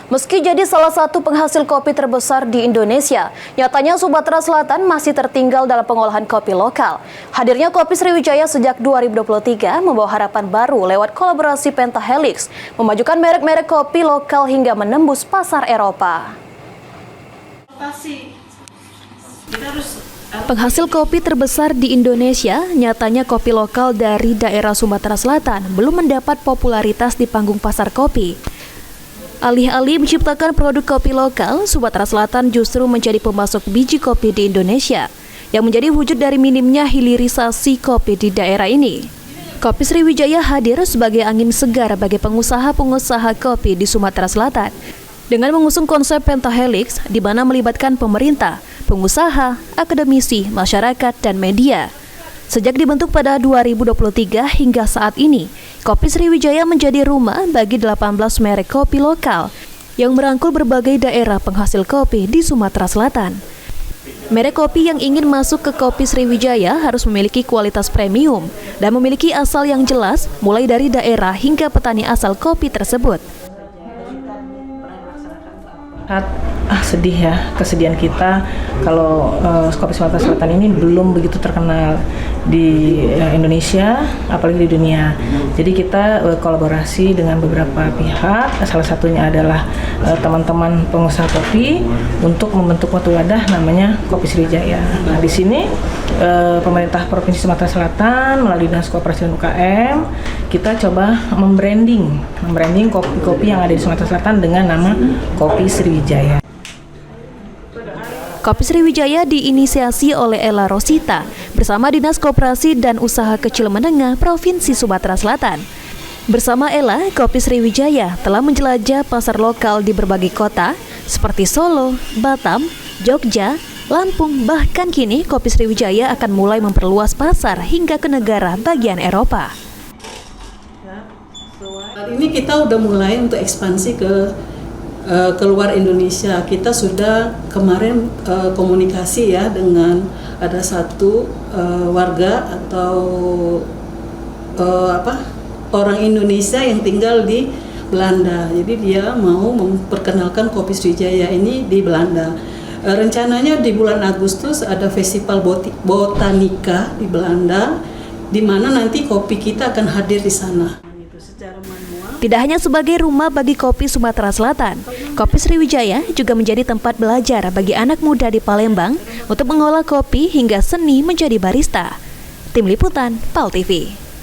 Meski jadi salah satu penghasil kopi terbesar di Indonesia, nyatanya Sumatera Selatan masih tertinggal dalam pengolahan kopi lokal. Hadirnya Kopi Sriwijaya sejak 2023 membawa harapan baru lewat kolaborasi Pentahelix, memajukan merek-merek kopi lokal hingga menembus pasar Eropa. Penghasil kopi terbesar di Indonesia, nyatanya kopi lokal dari daerah Sumatera Selatan belum mendapat popularitas di panggung pasar kopi. Alih-alih menciptakan produk kopi lokal, Sumatera Selatan justru menjadi pemasok biji kopi di Indonesia, yang menjadi wujud dari minimnya hilirisasi kopi di daerah ini. Kopi Sriwijaya hadir sebagai angin segar bagi pengusaha-pengusaha kopi di Sumatera Selatan, dengan mengusung konsep Pentahelix, di mana melibatkan pemerintah, pengusaha, akademisi, masyarakat, dan media. Sejak dibentuk pada 2023 hingga saat ini, Kopi Sriwijaya menjadi rumah bagi 18 merek kopi lokal yang merangkul berbagai daerah penghasil kopi di Sumatera Selatan. Merek kopi yang ingin masuk ke Kopi Sriwijaya harus memiliki kualitas premium dan memiliki asal yang jelas mulai dari daerah hingga petani asal kopi tersebut. Sedih ya, kesedihan kita kalau kopi Sumatera Selatan ini belum begitu terkenal di Indonesia, apalagi di dunia. Jadi kita kolaborasi dengan beberapa pihak, salah satunya adalah teman-teman pengusaha kopi untuk membentuk suatu wadah namanya Kopi Sriwijaya. Nah, di sini pemerintah Provinsi Sumatera Selatan melalui Dinas Koperasi dan UKM, kita coba membranding kopi-kopi yang ada di Sumatera Selatan dengan nama Kopi Sriwijaya. Kopi Sriwijaya diinisiasi oleh Ella Rosita bersama Dinas Koperasi dan Usaha Kecil Menengah Provinsi Sumatera Selatan. Bersama Ella, Kopi Sriwijaya telah menjelajah pasar lokal di berbagai kota seperti Solo, Batam, Jogja, Lampung, bahkan kini Kopi Sriwijaya akan mulai memperluas pasar hingga ke negara bagian Eropa. Ini kita udah mulai untuk ekspansi keluar Indonesia. Kita sudah kemarin komunikasi ya dengan ada satu warga atau orang Indonesia yang tinggal di Belanda. Jadi dia mau memperkenalkan Kopi Sriwijaya ini di Belanda. Rencananya di bulan Agustus ada festival botanika di Belanda, di mana nanti kopi kita akan hadir di sana. Tidak hanya sebagai rumah bagi kopi Sumatera Selatan, Kopi Sriwijaya juga menjadi tempat belajar bagi anak muda di Palembang untuk mengolah kopi hingga seni menjadi barista. Tim Liputan, PAL TV.